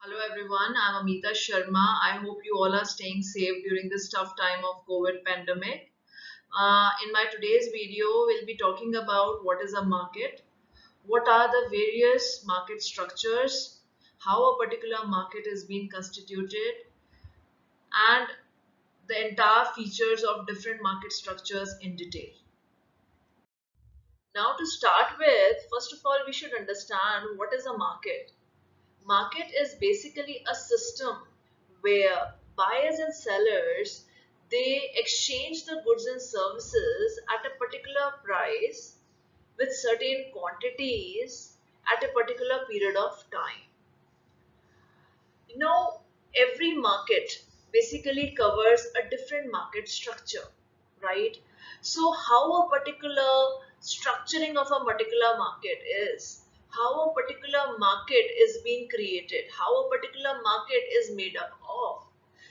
Hello everyone, I'm Amita Sharma. I hope you all are staying safe during this tough time of COVID pandemic. In my today's video, we'll be talking about what is a market, what are the various market structures, how a particular market is being constituted, and the entire features of different market structures in detail. Now to start with, first of all, we should understand what is a market. Market is basically a system where buyers and sellers they exchange the goods and services at a particular price with certain quantities at a particular period of time. Every market basically covers a different market structure, right? So, how a particular structuring of a particular market is, how a particular market is being created, how a particular market is made up of.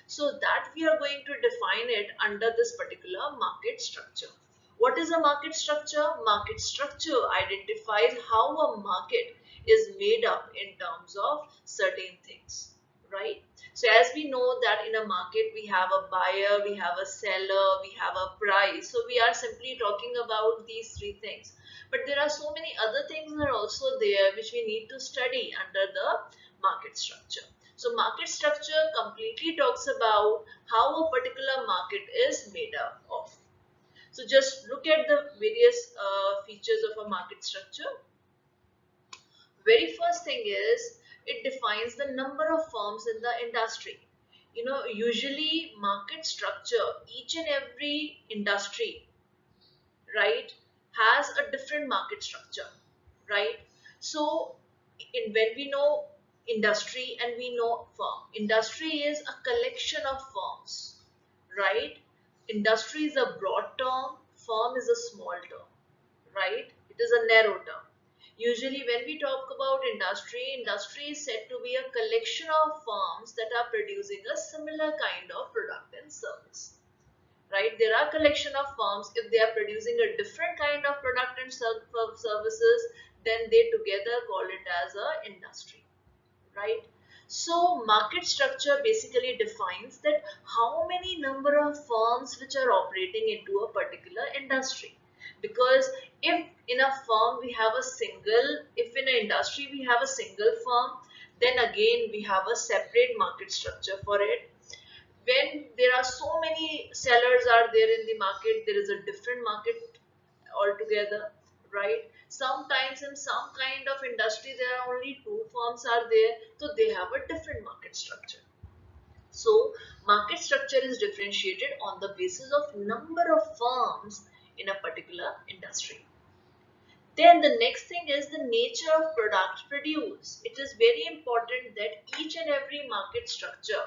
So, that we are going to define it under this particular market structure. What is a market structure? Market structure identifies how a market is made up in terms of certain things, right? So as we know that in a market we have a buyer, we have a seller, we have a price. So we are simply talking about these three things. But there are so many other things that are also there which we need to study under the market structure. So market structure completely talks about how a particular market is made up of. So just look at the various features of a market structure. Very first thing is it defines the number of firms in the industry. Usually market structure, each and every industry, right, has a different market structure, right? So when we know industry and we know firm, industry is a collection of firms, right? Industry is a broad term, firm is a small term, right? It is a narrow term. Usually when we talk about industry, industry is said to be a collection of firms that are producing a similar kind of product and service, right? There are collection of firms, if they are producing a different kind of product and services, then they together call it as a industry, right? So market structure basically defines that how many number of firms which are operating into a particular industry. Because if in a firm we have a single, if in an industry we have a single firm, then again we have a separate market structure for it. When there are so many sellers are there in the market, there is a different market altogether, right? Sometimes in some kind of industry there are only two firms are there, so they have a different market structure. So market structure is differentiated on the basis of number of firms in a particular industry. Then the next thing is the nature of product produced. It is very important that each and every market structure,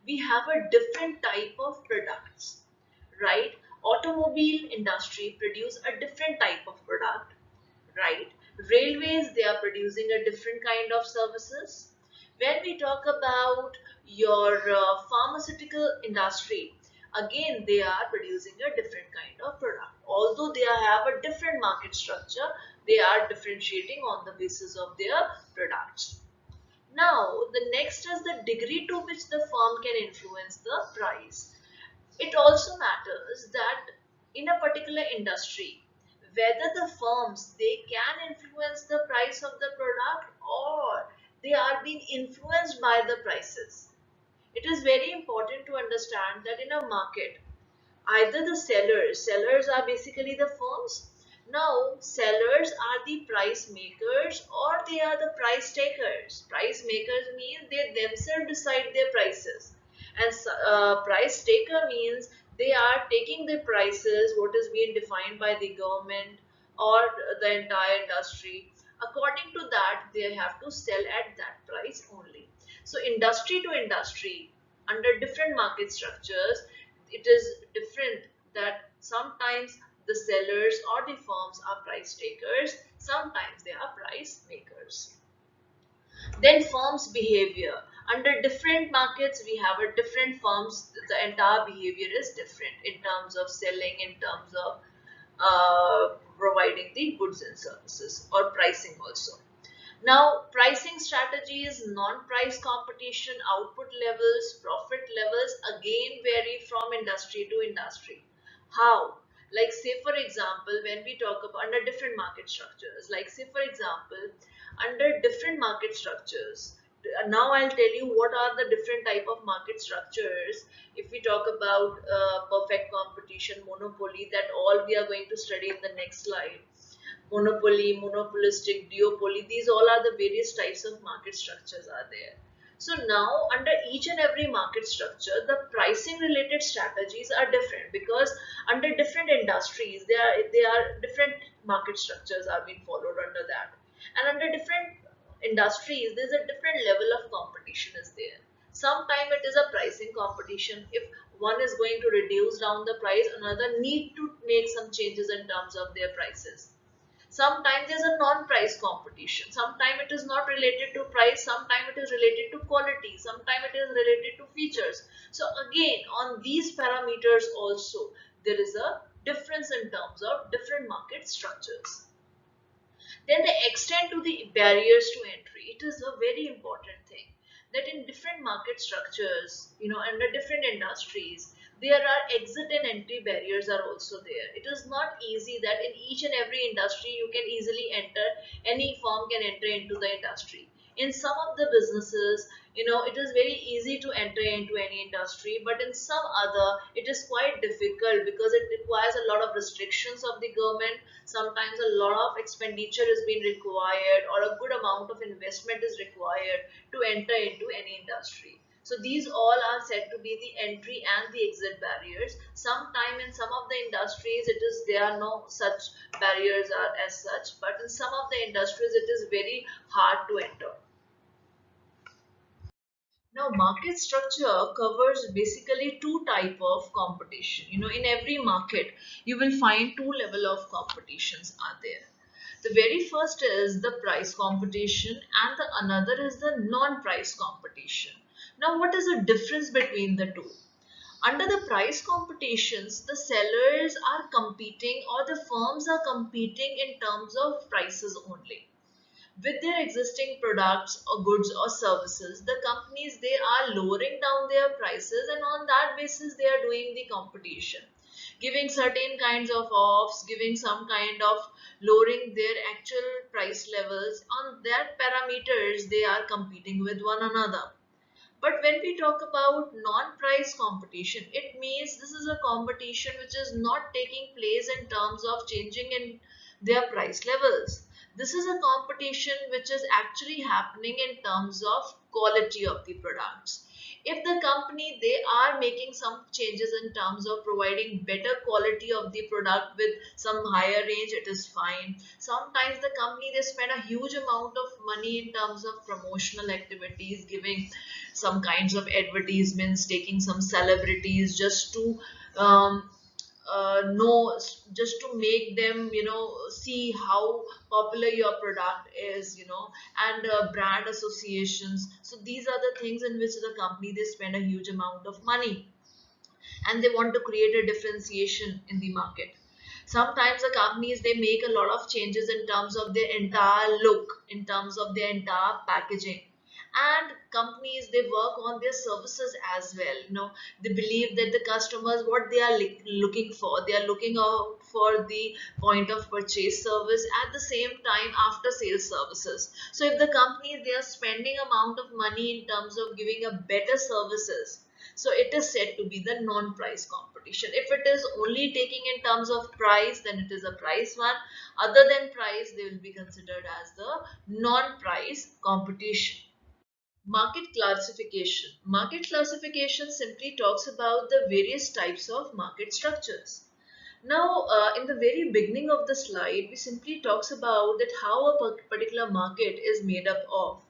we have a different type of products, right? Automobile industry produce a different type of product, right? Railways, they are producing a different kind of services. When we talk about your pharmaceutical industry, again they are producing a different kind of product. Although they have a different market structure, they are differentiating on the basis of their products. Now, the next is the degree to which the firm can influence the price. It also matters that in a particular industry, whether the firms they can influence the price of the product or they are being influenced by the prices. It is very important to understand that in a market, either the sellers are basically the firms. Now sellers are the price makers or they are the price takers. Price makers means they themselves decide their prices, and price taker means they are taking the prices what is being defined by the government or the entire industry. According to that they have to sell at that price only. So industry to industry, under different market structures, it is different that sometimes the sellers or the firms are price takers, sometimes they are price makers. Then firms behavior, under different markets we have a different firms, the entire behavior is different in terms of selling, in terms of providing the goods and services or pricing also. Now, pricing strategies, non-price competition, output levels, profit levels again vary from industry to industry. How? Like say for example, when we talk about under different market structures, like say for example, under different market structures, now I'll tell you what are the different type of market structures. If we talk about perfect competition, monopoly, that all we are going to study in the next slide, monopoly, monopolistic, duopoly, these all are the various types of market structures are there. So now under each and every market structure, the pricing related strategies are different because under different industries, there are different market structures are being followed under that. And under different industries, there's a different level of competition is there. Sometimes it is a pricing competition. If one is going to reduce down the price, another need to make some changes in terms of their prices. Sometimes there's a non-price competition. Sometimes it is not related to price. Sometimes it is related to quality. Sometimes it is related to features. So again, on these parameters also, there is a difference in terms of different market structures. Then the extent to the barriers to entry. It is a very important thing that in different market structures, under different industries, there are exit and entry barriers are also there. It is not easy that in each and every industry you can easily enter, any firm can enter into the industry. In some of the businesses, it is very easy to enter into any industry, but in some other it is quite difficult because it requires a lot of restrictions of the government. Sometimes a lot of expenditure is being required or a good amount of investment is required to enter into any industry. So these all are said to be the entry and the exit barriers. Sometime in some of the industries it is there are no such barriers are as such, but in some of the industries it is very hard to enter. Now, market structure covers basically two type of competition. In every market, you will find two level of competitions are there. The very first is the price competition, and the another is the non-price competition. Now, what is the difference between the two? Under the price competitions, the sellers are competing or the firms are competing in terms of prices only with their existing products or goods or services. The companies, they are lowering down their prices, and on that basis they are doing the competition, giving certain kinds of offs, giving some kind of lowering their actual price levels. On that parameters they are competing with one another. But when we talk about non-price competition, it means this is a competition which is not taking place in terms of changing in their price levels. This is a competition which is actually happening in terms of quality of the products. If the company, they are making some changes in terms of providing better quality of the product with some higher range, it is fine. Sometimes the company, they spend a huge amount of money in terms of promotional activities, giving some kinds of advertisements, taking some celebrities just to um, know, just to make them see how popular your product is, and brand associations. So these are the things in which the company, they spend a huge amount of money, and they want to create a differentiation in the market. Sometimes the companies, they make a lot of changes in terms of their entire look, in terms of their entire packaging. And companies, they work on their services as well. They believe that the customers, what they are looking for, they are looking out for the point of purchase service, at the same time after sales services. So if the companies, they are spending amount of money in terms of giving a better services, so it is said to be the non-price competition. If it is only taking in terms of price, then it is a price one. Other than price, they will be considered as the non-price competition. Market classification. Market classification simply talks about the various types of market structures. Now, in the very beginning of the slide, we simply talks about that how a particular market is made up of,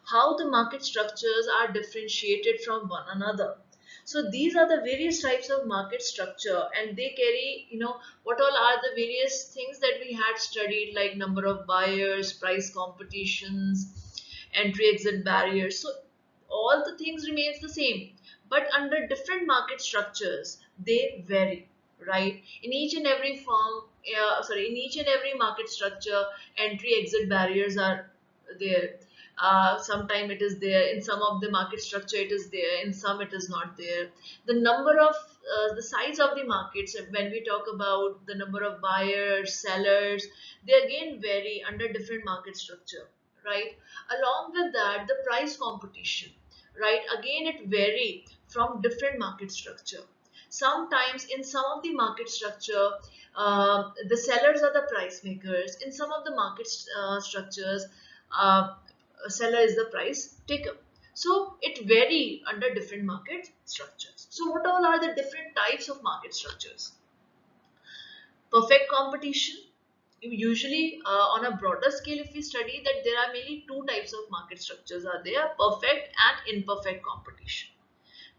how the market structures are differentiated from one another. So these are the various types of market structure, and they carry, what all are the various things that we had studied, like number of buyers, price competitions, entry exit barriers. So all the things remains the same, but under different market structures, they vary, right? In each and every in each and every market structure, entry exit barriers are there. Sometime it is there in some of the market structure, it is there in some, it is not there. The number of the size of the markets, when we talk about the number of buyers, sellers, they again vary under different market structure, right? Along with that, the price competition, right, again it vary from different market structure. Sometimes in some of the market structure, the sellers are the price makers. In some of the market structures, uh, a seller is the price taker. So it vary under different market structures. So what all are the different types of market structures? Perfect competition. Usually, on a broader scale, if we study that there are mainly two types of market structures are there: perfect and imperfect competition.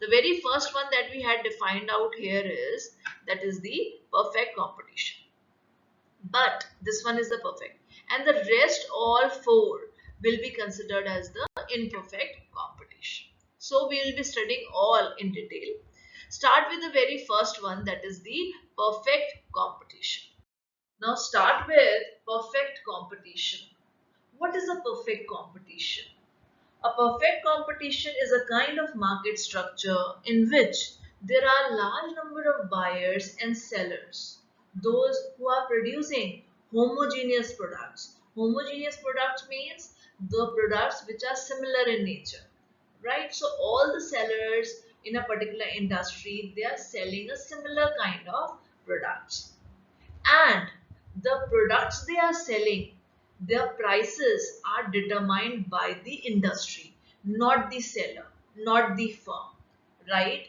The very first one that we had defined out here is that is the perfect competition. But this one is the perfect, and the rest all four will be considered as the imperfect competition. So we will be studying all in detail. Start with the very first one, that is the perfect competition. Now start with perfect competition. What is a perfect competition? A perfect competition is a kind of market structure in which there are large number of buyers and sellers, those who are producing homogeneous products. Homogeneous products means the products which are similar in nature, right? So all the sellers in a particular industry, they are selling a similar kind of products, and the products they are selling, their prices are determined by the industry, not the seller, not the firm, right?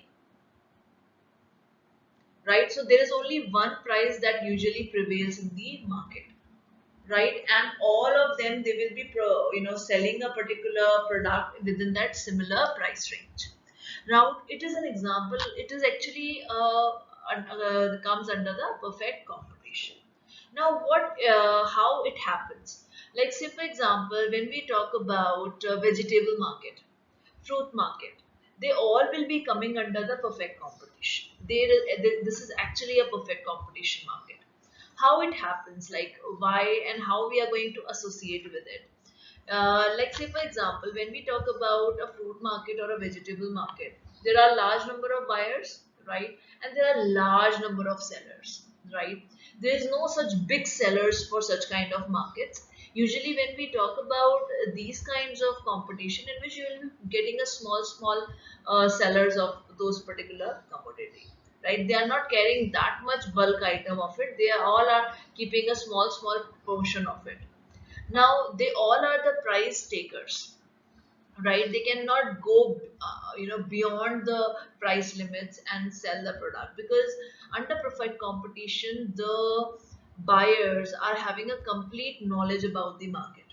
Right, so there is only one price that usually prevails in the market, right? And all of them, they will be selling a particular product within that similar price range. Now it is an example, it is actually comes under the perfect competition. Now what how it happens, like say for example, when we talk about vegetable market, fruit market, they all will be coming under the perfect competition. This is actually a perfect competition market. How it happens, like why and how we are going to associate with it. Like say for example, when we talk about a fruit market or a vegetable market, there are large number of buyers, right? And there are large number of sellers, right? There is no such big sellers for such kind of markets. Usually when we talk about these kinds of competition, in which you will be getting a small sellers of those particular commodity, right? They are not carrying that much bulk item of it, they are all are keeping a small portion of it. Now they all are the price takers, right? They cannot go beyond the price limits and sell the product, because under perfect competition, the buyers are having a complete knowledge about the market,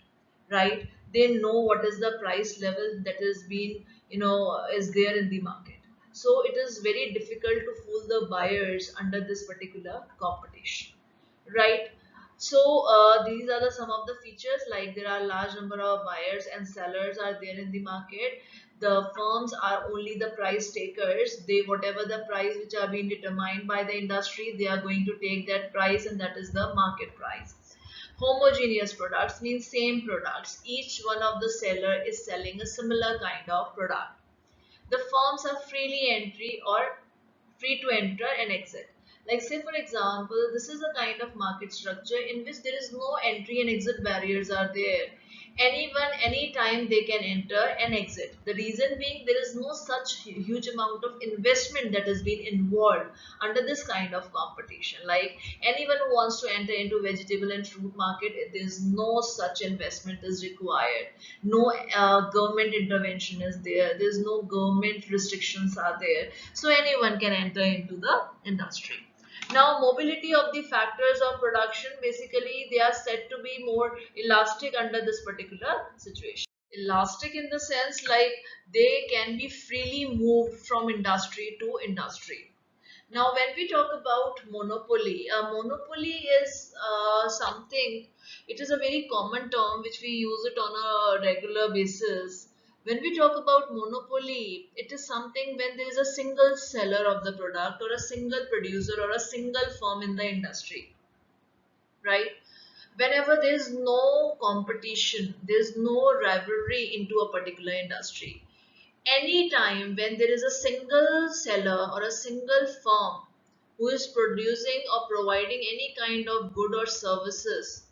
right? They know what is the price level that is being, is there in the market. So it is very difficult to fool the buyers under this particular competition, right? So these are the some of the features, like there are large number of buyers and sellers are there in the market. The firms are only the price takers. They, whatever the price which are being determined by the industry, they are going to take that price, and that is the market price. Homogeneous products means same products, each one of the seller is selling a similar kind of product. The firms are freely entry or free to enter and exit. Like say for example, this is a kind of market structure in which there is no entry and exit barriers are there. Anyone, anytime they can enter and exit. The reason being, there is no such huge amount of investment that has been involved under this kind of competition. Like anyone who wants to enter into vegetable and fruit market, there is no such investment is required. No government intervention is there. There is no government restrictions are there. So anyone can enter into the industry. Now, mobility of the factors of production, basically they are said to be more elastic under this particular situation. Elastic in the sense like they can be freely moved from industry to industry. Now, when we talk about monopoly, monopoly is something, it is a very common term which we use it on a regular basis. When we talk about monopoly, it is something when there is a single seller of the product or a single producer or a single firm in the industry, right? Whenever there's no competition, there's no rivalry into a particular industry. Anytime when there is a single seller or a single firm who is producing or providing any kind of good or services,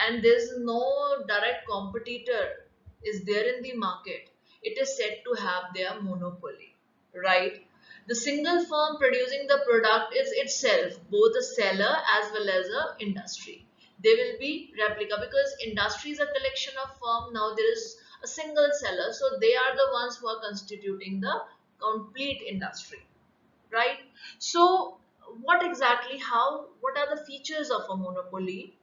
and there's no direct competitor is there in the market, it is said to have their monopoly, right? The single firm producing the product is itself both a seller as well as a industry. They will be replica because industry is a collection of firm. Now there is a single seller, so they are the ones who are constituting the complete industry, right? So what exactly, how, what are the features of a monopoly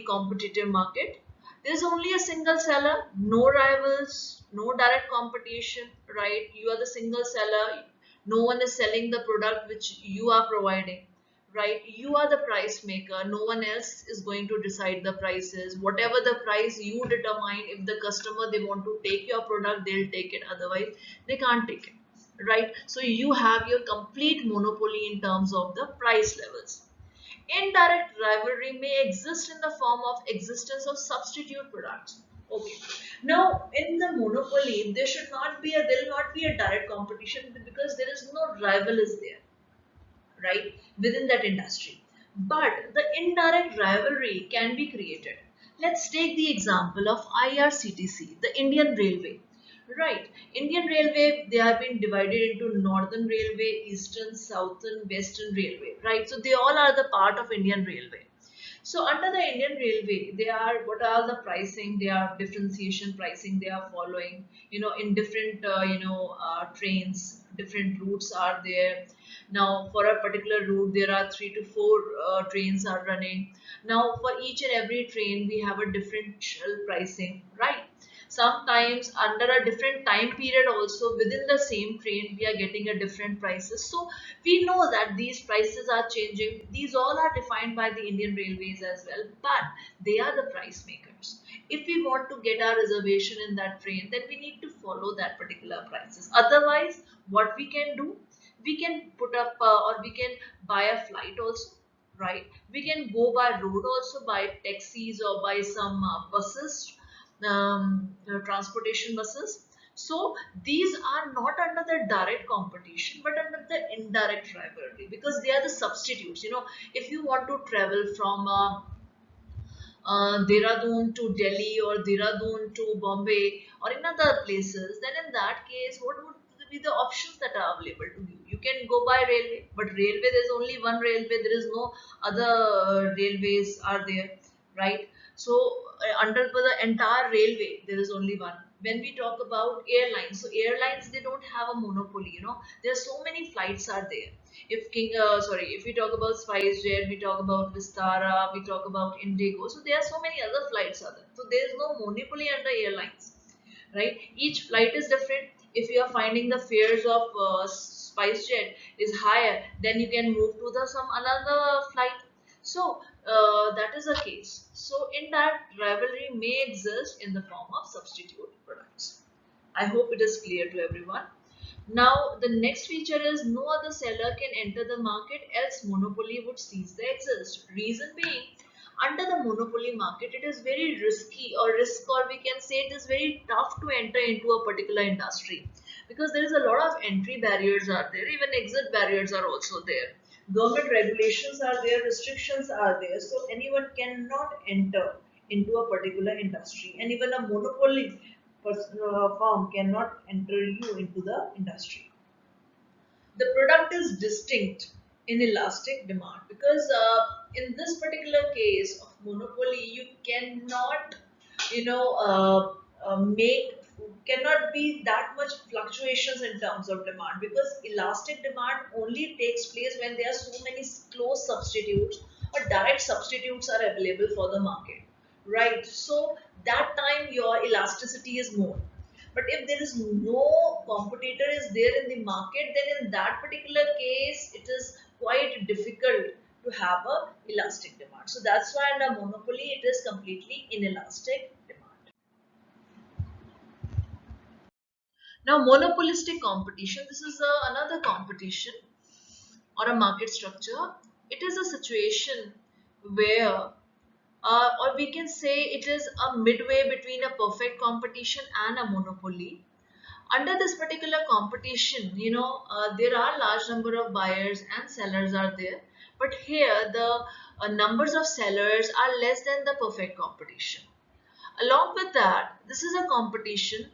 competitive market? There's only a single seller, no rivals, no direct competition, right? You are the single seller, no one is selling the product which you are providing, right? You are the price maker, no one else is going to decide the prices. Whatever the price you determine, if the customer they want to take your product, they'll take it, otherwise they can't take it, right? So you have your complete monopoly in terms of the price levels. Indirect rivalry may exist in the form of existence of substitute products. Okay. Now, in the monopoly, there will not be a direct competition because there is no rival is there, right, within that industry. But the indirect rivalry can be created. Let's take the example of IRCTC, the Indian Railway. Right, Indian Railway, they have been divided into Northern Railway, Eastern, Southern, Western Railway, right? So they all are the part of Indian Railway. So under the Indian Railway, they are what are the pricing? They are differentiation pricing. They are following, in different trains, different routes are there. Now for a particular route, there are 3 to 4 trains are running. Now for each and every train, we have a differential pricing, right? Sometimes under a different time period also within the same train we are getting a different prices. So we know that these prices are changing. These all are defined by the Indian Railways as well, but they are the price makers. If we want to get our reservation in that train, then we need to follow that particular prices. Otherwise, what we can do, we can put up or we can buy a flight also, right? We can go by road also, by taxis or by some buses, transportation buses. So these are not under the direct competition but under the indirect rivalry because they are the substitutes. If you want to travel from Dehradun to Delhi or Dehradun to Bombay or in other places, then in that case, what would be the options that are available to you? You can go by railway, but railway there's only one railway. There is no other railways are there, right? So under the entire railway, there is only one. When we talk about airlines, so airlines they don't have a monopoly. There are so many flights are there. If we talk about SpiceJet, we talk about Vistara, we talk about Indigo. So there are so many other flights are there. So there is no monopoly under airlines, right? Each flight is different. If you are finding the fares of SpiceJet is higher, then you can move to the some another flight. So that is the case. So in that rivalry may exist in the form of substitute products. I hope it is clear to everyone. Now, the next feature is no other seller can enter the market, else monopoly would cease to exist. Reason being, under the monopoly market, it is very risky or we can say it is very tough to enter into a particular industry because there is a lot of entry barriers are there, even exit barriers are also there. Government regulations are there, restrictions are there, so anyone cannot enter into a particular industry, and even a monopoly firm cannot enter you into the industry. The product is distinct in elastic demand because in this particular case of monopoly, you cannot, you know, make cannot be that much fluctuations in terms of demand because elastic demand only takes place when there are so many close substitutes or direct substitutes are available for the market, right? So that time your elasticity is more. But if there is no competitor is there in the market, then in that particular case, it is quite difficult to have a elastic demand. So that's why under monopoly, it is completely inelastic demand. Now, monopolistic competition, this is another competition or a market structure. It is a situation where or we can say it is a midway between a perfect competition and a monopoly. Under this particular competition, there are large number of buyers and sellers are there, but here the numbers of sellers are less than the perfect competition. Along with that, this is a competition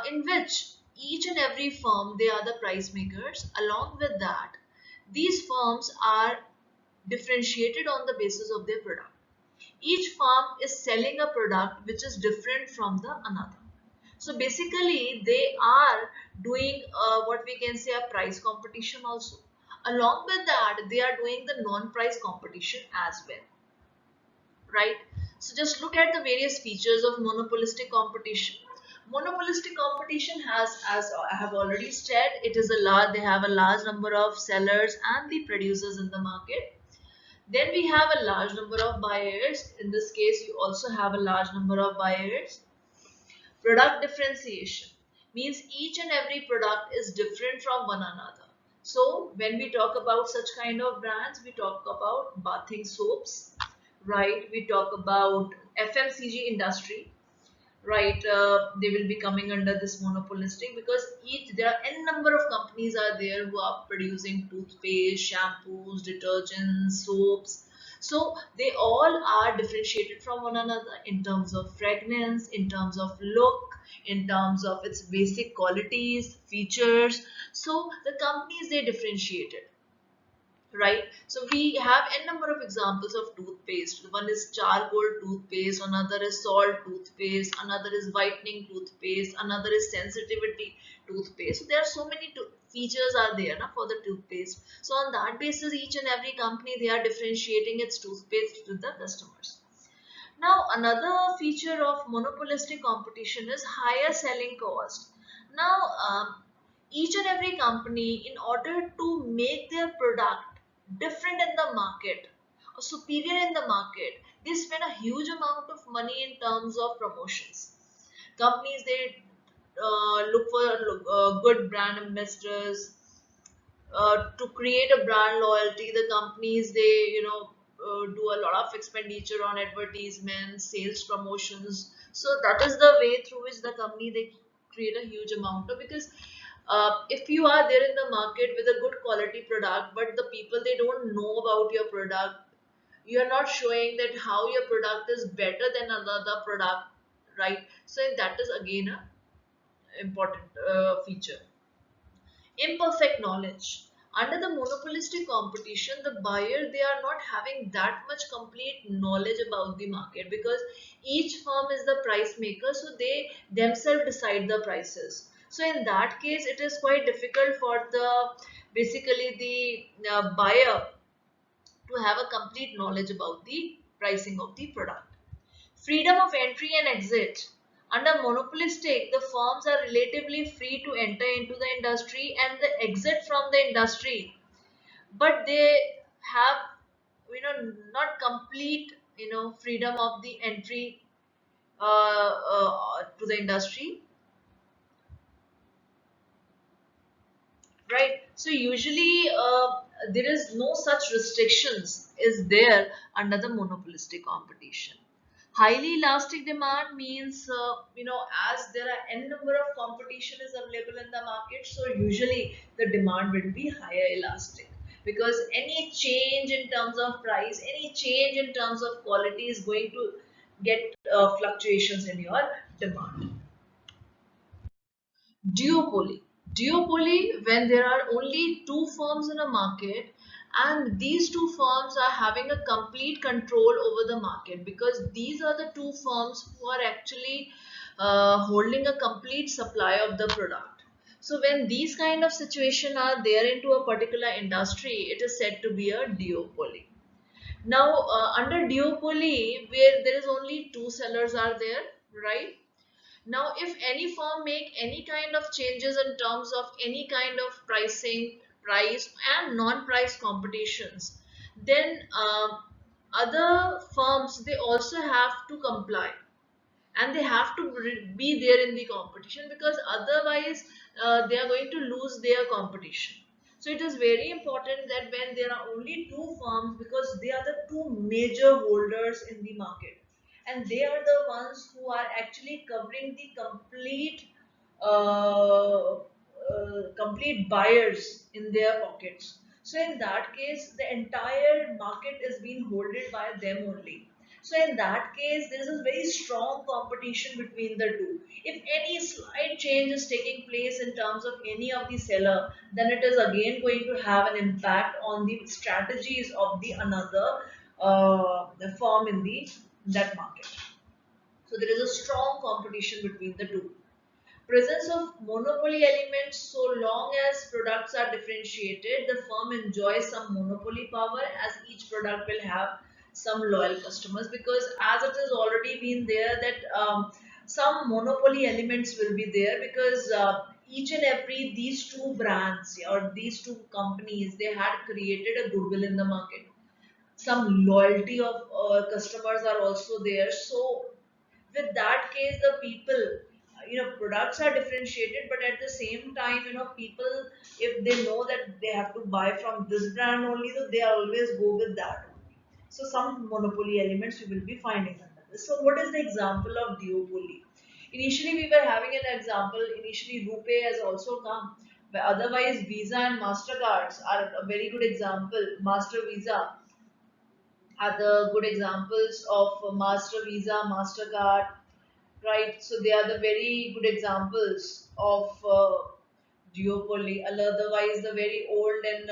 in which each and every firm, they are the price makers. Along with that, these firms are differentiated on the basis of their product. Each firm is selling a product which is different from the another. So basically, they are doing what we can say a price competition also. Along with that, they are doing the non-price competition as well, right? So just look at the various features of monopolistic competition. Monopolistic competition has, as I have already said, it is a large. They have a large number of sellers and the producers in the market. Then we have a large number of buyers. In this case, you also have a large number of buyers. Product differentiation means each and every product is different from one another. So when we talk about such kind of brands, we talk about bathing soaps, right? We talk about FMCG industry, right? They will be coming under this monopolistic because each there are n number of companies are there who are producing toothpaste, shampoos, detergents, soaps. So they all are differentiated from one another in terms of fragrance, in terms of look, in terms of its basic qualities, features. So the companies, they differentiated, right? So we have n number of examples of toothpaste. One is charcoal toothpaste, another is salt toothpaste, another is whitening toothpaste, another is sensitivity toothpaste. So there are so many features are there na, for the toothpaste. So on that basis, each and every company, they are differentiating its toothpaste to the customers. Now another feature of monopolistic competition is higher selling cost. Now each and every company, in order to make their product different in the market or superior in the market, they spend a huge amount of money in terms of promotions. Companies, they look for good brand ambassadors to create a brand loyalty. The companies, they do a lot of expenditure on advertisements, sales, promotions. So that is the way through which the company, they create a huge amount of, because if you are there in the market with a good quality product, but the people, they don't know about your product, you are not showing that how your product is better than another product, right? So that is again a important feature. Imperfect knowledge. Under the monopolistic competition, the buyer, they are not having that much complete knowledge about the market, because each firm is the price maker, so they themselves decide the prices. So in that case, it is quite difficult for the basically the buyer to have a complete knowledge about the pricing of the product. Freedom of entry and exit. Under monopolistic, the firms are relatively free to enter into the industry and the exit from the industry, but they have, not complete, freedom of the entry to the industry, right? So usually there is no such restrictions is there under the monopolistic competition. Highly elastic demand means, as there are n number of competition is available in the market, so usually the demand will be higher elastic, because any change in terms of price, any change in terms of quality is going to get fluctuations in your demand. Duopoly. Duopoly, when there are only two firms in a market and these two firms are having a complete control over the market, because these are the two firms who are actually holding a complete supply of the product. So when these kind of situation are there into a particular industry, it is said to be a duopoly. Now, under duopoly, where there is only two sellers are there, right? Now, if any firm make any kind of changes in terms of any kind of pricing, price and non-price competitions, then other firms, they also have to comply and they have to be there in the competition, because otherwise they are going to lose their competition. So it is very important that when there are only two firms, because they are the two major holders in the market, and they are the ones who are actually covering the complete buyers in their pockets. So in that case, the entire market is being holded by them only. So in that case, there is a very strong competition between the two. If any slight change is taking place in terms of any of the seller, then it is again going to have an impact on the strategies of the another the firm in the that market. So there is a strong competition between the two. Presence of monopoly elements, so long as products are differentiated, the firm enjoys some monopoly power, as each product will have some loyal customers, because as it has already been there that some monopoly elements will be there, because each and every these two brands, yeah, or these two companies, they had created a goodwill in the market. Some loyalty of customers are also there. So with that case, the people, products are differentiated, but at the same time, people, if they know that they have to buy from this brand only, so they always go with that only. So some monopoly elements you will be finding under this. So what is the example of duopoly? Initially we were having an example. Initially RuPay has also come, but otherwise Visa and Mastercards are a very good example. Master Visa are the good examples of Master Visa, Mastercard, right? So they are the very good examples of duopoly. Otherwise, the very old and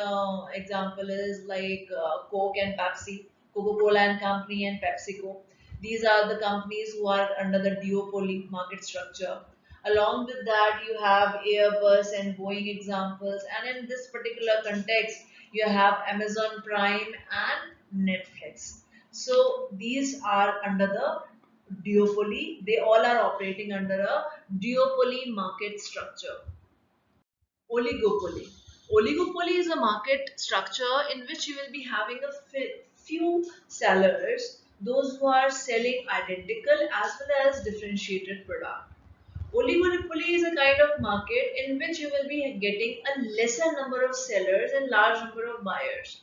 example is like Coke and Pepsi, Coca-Cola and Company and PepsiCo. These are the companies who are under the duopoly market structure. Along with that, you have Airbus and Boeing examples, and in this particular context, you have Amazon Prime and Netflix. So these are under the duopoly. They all are operating under a duopoly market structure. Oligopoly. Oligopoly is a market structure in which you will be having a few sellers, those who are selling identical as well as differentiated product. Oligopoly is a kind of market in which you will be getting a lesser number of sellers and large number of buyers.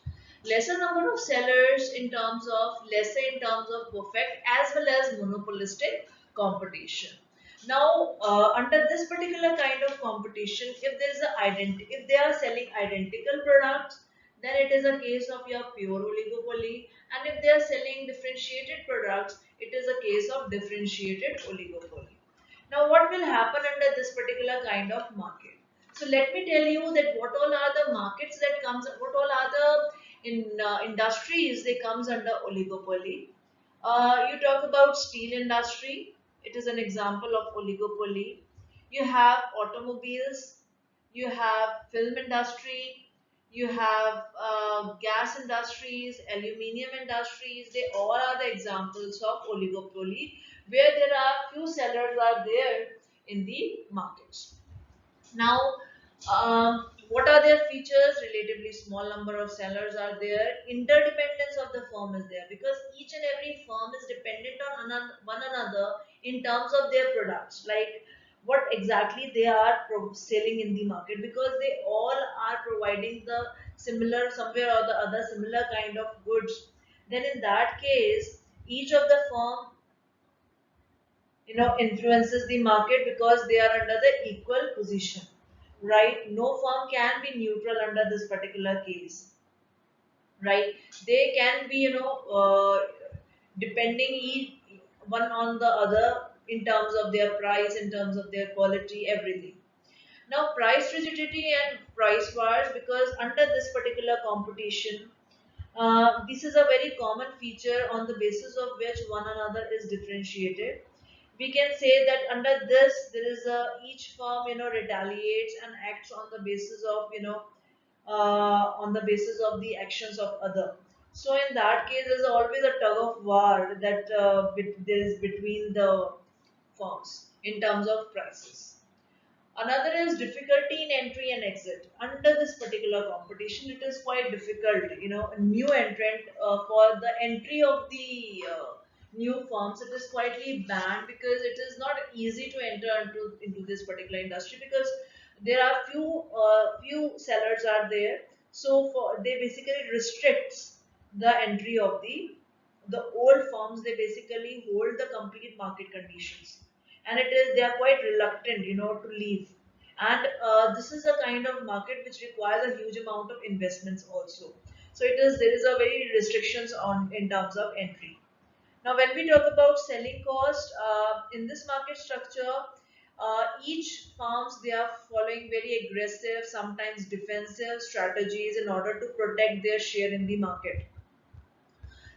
Lesser number of sellers in terms of lesser in terms of perfect as well as monopolistic competition. Now, under this particular kind of competition, if there is a if they are selling identical products, then it is a case of your pure oligopoly. And if they are selling differentiated products, it is a case of differentiated oligopoly. Now, what will happen under this particular kind of market? So, let me tell you that what all are the markets that comes, what all are the industries that comes under oligopoly. You talk about steel industry. It is an example of oligopoly. You have automobiles. You have film industry. You have gas industries, aluminium industries. They all are the examples of oligopoly, where there are few sellers are there in the markets. Now, what are their features? Relatively small number of sellers are there. Interdependence of the firm is there, because each and every firm is dependent on one another in terms of their products, like what exactly they are selling in the market, because they all are providing the similar, somewhere or the other, similar kind of goods. Then in that case, each of the firm, influences the market, because they are under the equal position, right? No firm can be neutral under this particular case, right? They can be, depending each one on the other in terms of their price, in terms of their quality, everything. Now, price rigidity and price wars, because under this particular competition, this is a very common feature on the basis of which one another is differentiated. We can say that under this, there is a each firm, retaliates and acts on the basis of, on the basis of the actions of other. So in that case, there's always a tug of war that there is between the firms in terms of prices. Another is difficulty in entry and exit. Under this particular competition, it is quite difficult. A new entrant, for the entry of the new firms, it is quietly banned, because it is not easy to enter into this particular industry, because there are few sellers are there. So they basically restricts the entry of the old firms. They basically hold the complete market conditions, and it is they are quite reluctant, to leave. And this is a kind of market which requires a huge amount of investments also. So there is a very restrictions on in terms of entry. Now, when we talk about selling cost, in this market structure, each farms, they are following very aggressive, sometimes defensive strategies in order to protect their share in the market.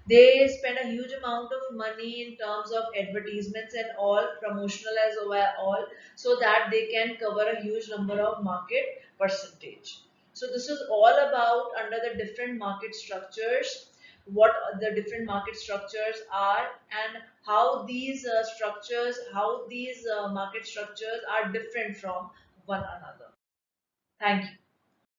They spend a huge amount of money in terms of advertisements and all, promotional as well, all, so that they can cover a huge number of market percentage. So this is all about under the different market structures, what the different market structures are, and how these market structures are different from one another. Thank you.